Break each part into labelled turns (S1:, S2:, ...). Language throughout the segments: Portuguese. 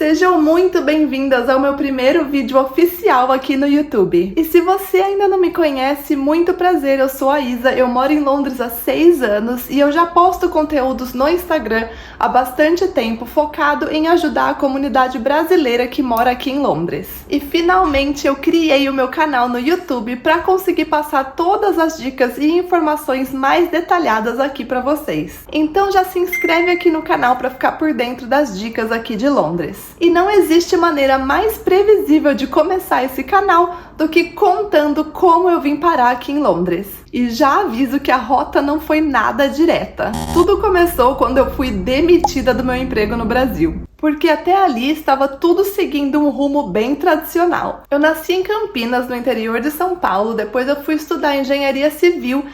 S1: Sejam muito bem-vindas ao meu primeiro vídeo oficial aqui no YouTube. E se você ainda não me conhece, muito prazer, eu sou a Isa, eu moro em Londres há 6 anos e eu já posto conteúdos no Instagram há bastante tempo focado em ajudar a comunidade brasileira que mora aqui em Londres. E finalmente eu criei o meu canal no YouTube para conseguir passar todas as dicas e informações mais detalhadas aqui para vocês. Então já se inscreve aqui no canal para ficar por dentro das dicas aqui de Londres. E não existe maneira mais previsível de começar esse canal do que contando como eu vim parar aqui em Londres. E já aviso que a rota não foi nada direta. Tudo começou quando eu fui demitida do meu emprego no Brasil, porque até ali estava tudo seguindo um rumo bem tradicional. Eu nasci em Campinas, no interior de São Paulo, depois eu fui estudar engenharia civil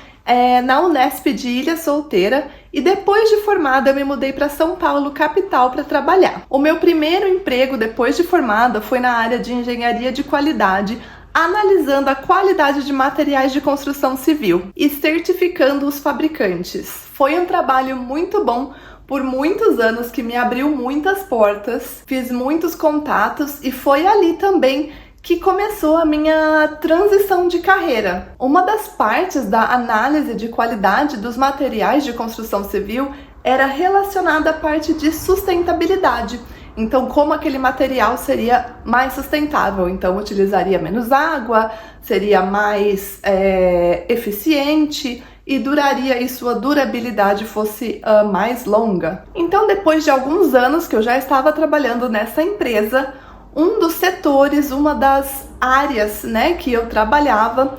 S1: na Unesp de Ilha Solteira e depois de formada eu me mudei para São Paulo, capital, para trabalhar. O meu primeiro emprego depois de formada foi na área de engenharia de qualidade, analisando a qualidade de materiais de construção civil e certificando os fabricantes. Foi um trabalho muito bom por muitos anos que me abriu muitas portas, fiz muitos contatos e foi ali também que começou a minha transição de carreira. Uma das partes da análise de qualidade dos materiais de construção civil era relacionada à parte de sustentabilidade. Então, como aquele material seria mais sustentável, então utilizaria menos água, seria mais eficiente e duraria e sua durabilidade fosse mais longa. Então, depois de alguns anos que eu já estava trabalhando nessa empresa, um dos setores, uma das áreas, que eu trabalhava,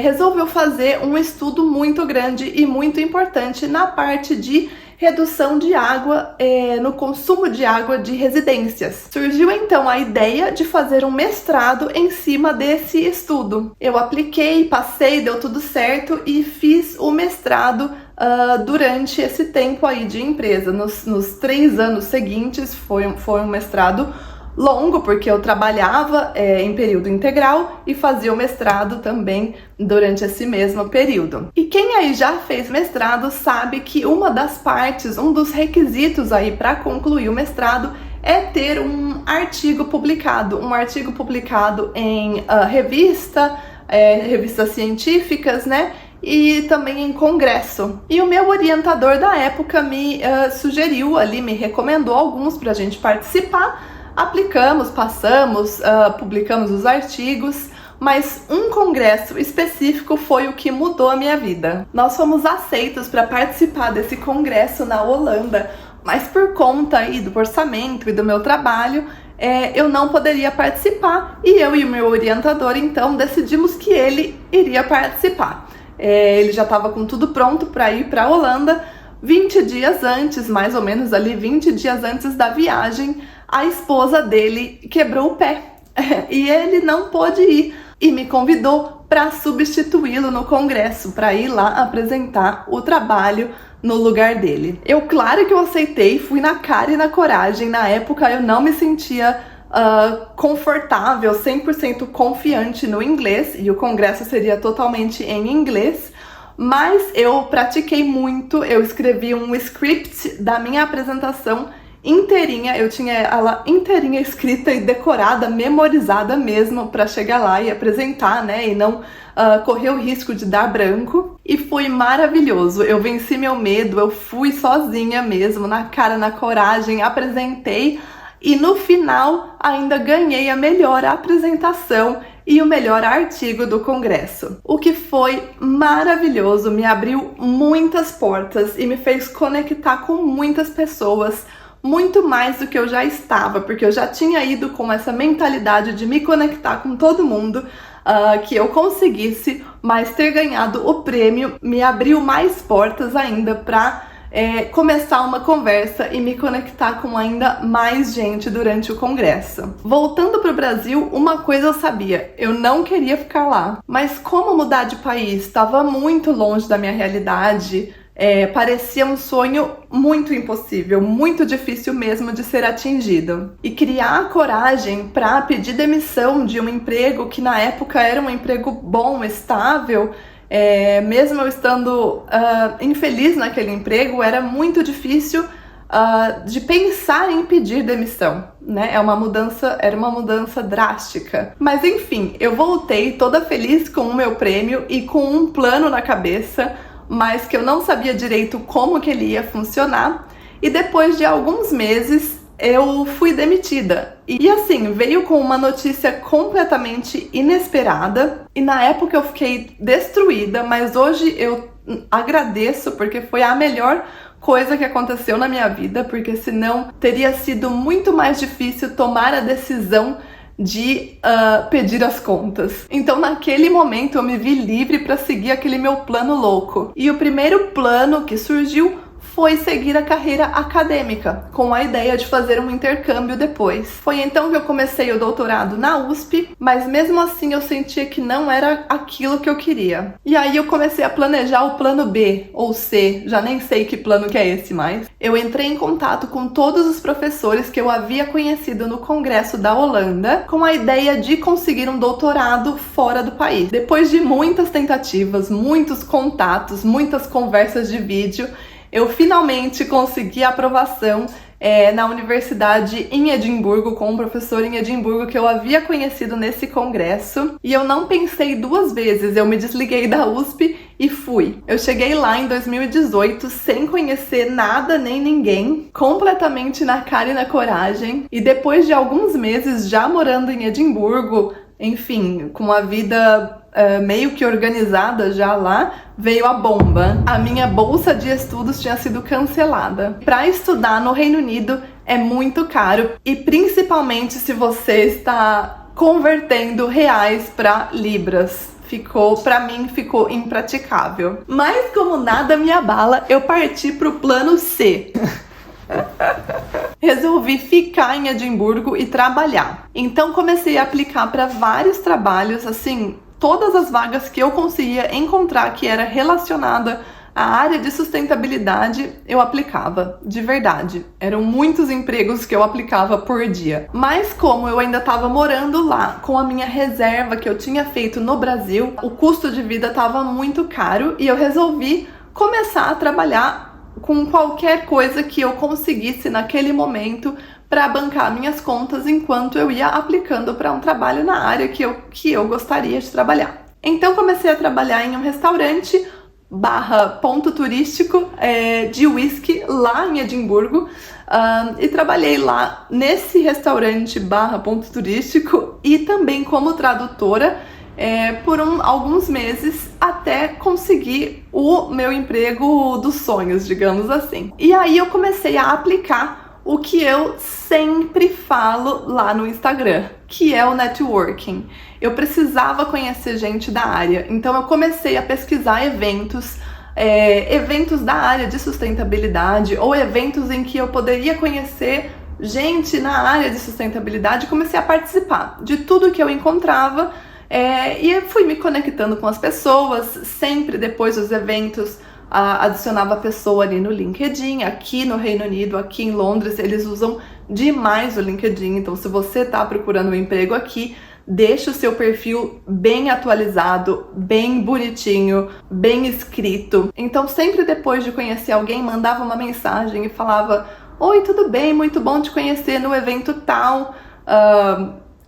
S1: resolveu fazer um estudo muito grande e muito importante na parte de redução de água, no consumo de água de residências. Surgiu então a ideia de fazer um mestrado em cima desse estudo. Eu apliquei, passei, deu tudo certo e fiz o mestrado durante esse tempo aí de empresa. Nos 3 anos seguintes foi um mestrado longo, porque eu trabalhava em período integral e fazia o mestrado também durante esse mesmo período. E quem aí já fez mestrado sabe que uma das partes, um dos requisitos aí para concluir o mestrado é ter um artigo publicado em revistas científicas, e também em congresso. E o meu orientador da época me sugeriu ali, me recomendou alguns para a gente participar. Aplicamos, passamos, publicamos os artigos, mas um congresso específico foi o que mudou a minha vida. Nós fomos aceitos para participar desse congresso na Holanda, mas por conta aí do orçamento e do meu trabalho, eu não poderia participar e eu e o meu orientador então decidimos que ele iria participar. Ele já estava com tudo pronto para ir para a Holanda. 20 dias antes, mais ou menos ali 20 dias antes da viagem, a esposa dele quebrou o pé e ele não pôde ir e me convidou para substituí-lo no congresso, para ir lá apresentar o trabalho no lugar dele. Claro que eu aceitei, fui na cara e na coragem. Na época eu não me sentia confortável, 100% confiante no inglês e o congresso seria totalmente em inglês. Mas eu pratiquei muito, eu escrevi um script da minha apresentação inteirinha, eu tinha ela inteirinha escrita e decorada, memorizada mesmo para chegar lá e apresentar, e não correr o risco de dar branco. E foi maravilhoso, eu venci meu medo, eu fui sozinha mesmo, na cara, na coragem, apresentei e no final ainda ganhei a melhor apresentação e o melhor artigo do congresso. O que foi maravilhoso, me abriu muitas portas e me fez conectar com muitas pessoas, muito mais do que eu já estava, porque eu já tinha ido com essa mentalidade de me conectar com todo mundo, que eu conseguisse, mas ter ganhado o prêmio me abriu mais portas ainda para começar uma conversa e me conectar com ainda mais gente durante o congresso. Voltando para o Brasil, uma coisa eu sabia, eu não queria ficar lá. Mas como mudar de país estava muito longe da minha realidade, parecia um sonho muito impossível, muito difícil mesmo de ser atingido. E criar a coragem para pedir demissão de um emprego que na época era um emprego bom, estável, mesmo eu estando infeliz naquele emprego, era muito difícil de pensar em pedir demissão, né? Era uma mudança drástica. Mas enfim, eu voltei toda feliz com o meu prêmio e com um plano na cabeça, mas que eu não sabia direito como que ele ia funcionar. E depois de alguns meses, eu fui demitida. E assim, veio com uma notícia completamente inesperada. E na época eu fiquei destruída, mas hoje eu agradeço porque foi a melhor coisa que aconteceu na minha vida, porque senão teria sido muito mais difícil tomar a decisão de pedir as contas. Então naquele momento eu me vi livre para seguir aquele meu plano louco. E o primeiro plano que surgiu foi seguir a carreira acadêmica, com a ideia de fazer um intercâmbio depois. Foi então que eu comecei o doutorado na USP, mas mesmo assim eu sentia que não era aquilo que eu queria. E aí eu comecei a planejar o plano B, ou C, já nem sei que plano que é esse mais. Eu entrei em contato com todos os professores que eu havia conhecido no Congresso da Holanda, com a ideia de conseguir um doutorado fora do país. Depois de muitas tentativas, muitos contatos, muitas conversas de vídeo, eu finalmente consegui a aprovação na universidade em Edimburgo, com um professor em Edimburgo que eu havia conhecido nesse congresso. E eu não pensei duas vezes, eu me desliguei da USP e fui. Eu cheguei lá em 2018 sem conhecer nada nem ninguém, completamente na cara e na coragem. E depois de alguns meses já morando em Edimburgo, enfim, com a vida meio que organizada já lá, veio a bomba. A minha bolsa de estudos tinha sido cancelada. Para estudar no Reino Unido é muito caro, e principalmente se você está convertendo reais para libras. Para mim ficou impraticável. Mas como nada me abala, eu parti pro plano C. Resolvi ficar em Edimburgo e trabalhar. Então comecei a aplicar para vários trabalhos, assim, todas as vagas que eu conseguia encontrar que era relacionada à área de sustentabilidade, eu aplicava, de verdade. Eram muitos empregos que eu aplicava por dia. Mas como eu ainda estava morando lá, com a minha reserva que eu tinha feito no Brasil, o custo de vida estava muito caro e eu resolvi começar a trabalhar com qualquer coisa que eu conseguisse naquele momento para bancar minhas contas enquanto eu ia aplicando para um trabalho na área que eu gostaria de trabalhar. Então comecei a trabalhar em um restaurante / ponto turístico de whisky lá em Edimburgo, e trabalhei lá nesse restaurante / ponto turístico e também como tradutora por alguns meses até conseguir o meu emprego dos sonhos, digamos assim. E aí eu comecei a aplicar o que eu sempre falo lá no Instagram, que é o networking. Eu precisava conhecer gente da área, então eu comecei a pesquisar eventos da área de sustentabilidade ou eventos em que eu poderia conhecer gente na área de sustentabilidade. Comecei a participar de tudo que eu encontrava e fui me conectando com as pessoas. Sempre depois dos eventos adicionava a pessoa ali no LinkedIn. Aqui no Reino Unido, aqui em Londres, eles usam demais o LinkedIn. Então se você está procurando um emprego aqui, deixa o seu perfil bem atualizado, bem bonitinho, bem escrito. Então sempre depois de conhecer alguém, mandava uma mensagem e falava: oi, tudo bem? Muito bom te conhecer no evento tal.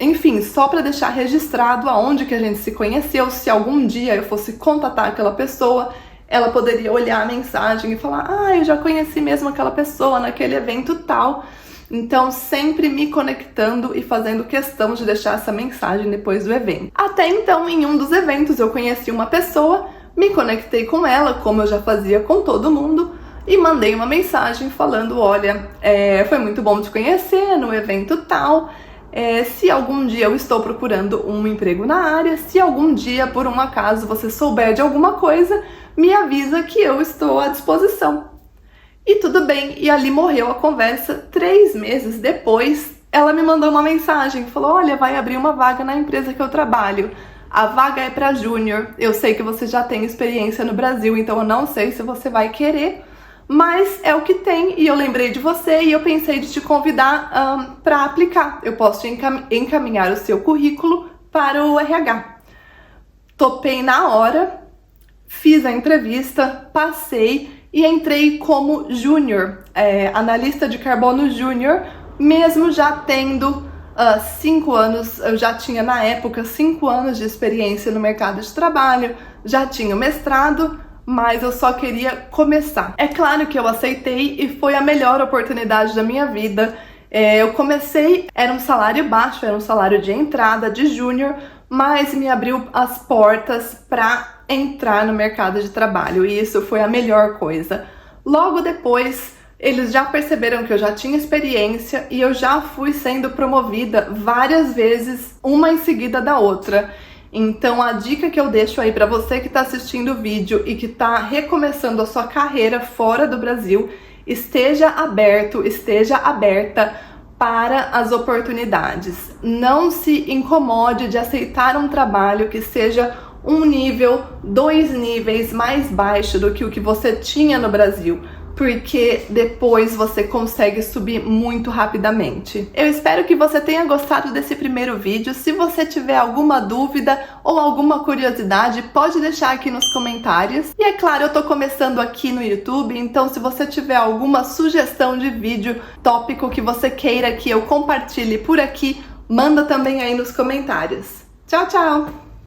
S1: Enfim, só para deixar registrado aonde que a gente se conheceu. Se algum dia eu fosse contatar aquela pessoa, ela poderia olhar a mensagem e falar: eu já conheci mesmo aquela pessoa naquele evento tal. Então sempre me conectando e fazendo questão de deixar essa mensagem depois do evento. Até então, em um dos eventos eu conheci uma pessoa, me conectei com ela, como eu já fazia com todo mundo, e mandei uma mensagem falando: olha, foi muito bom te conhecer no evento tal. Se algum dia eu estou procurando um emprego na área, se algum dia, por um acaso, você souber de alguma coisa, me avisa que eu estou à disposição. E tudo bem, e ali morreu a conversa. 3 meses depois, ela me mandou uma mensagem, falou: olha, vai abrir uma vaga na empresa que eu trabalho. A vaga é para júnior, eu sei que você já tem experiência no Brasil, então eu não sei se você vai querer, mas é o que tem, e eu lembrei de você e eu pensei de te convidar para aplicar. Eu posso te encaminhar o seu currículo para o RH. Topei na hora, fiz a entrevista, passei e entrei como júnior, analista de carbono júnior, mesmo já tendo 5 anos, eu já tinha na época 5 anos de experiência no mercado de trabalho, já tinha mestrado, mas eu só queria começar. É claro que eu aceitei e foi a melhor oportunidade da minha vida. Eu comecei, era um salário baixo, era um salário de entrada, de júnior, mas me abriu as portas para entrar no mercado de trabalho e isso foi a melhor coisa. Logo depois, eles já perceberam que eu já tinha experiência e eu já fui sendo promovida várias vezes, uma em seguida da outra. Então a dica que eu deixo aí para você que está assistindo o vídeo e que está recomeçando a sua carreira fora do Brasil, esteja aberto, esteja aberta para as oportunidades. Não se incomode de aceitar um trabalho que seja um nível, 2 níveis mais baixo do que o que você tinha no Brasil, porque depois você consegue subir muito rapidamente. Eu espero que você tenha gostado desse primeiro vídeo. Se você tiver alguma dúvida ou alguma curiosidade, pode deixar aqui nos comentários. E é claro, eu tô começando aqui no YouTube, então se você tiver alguma sugestão de vídeo, tópico que você queira que eu compartilhe por aqui, manda também aí nos comentários. Tchau, tchau!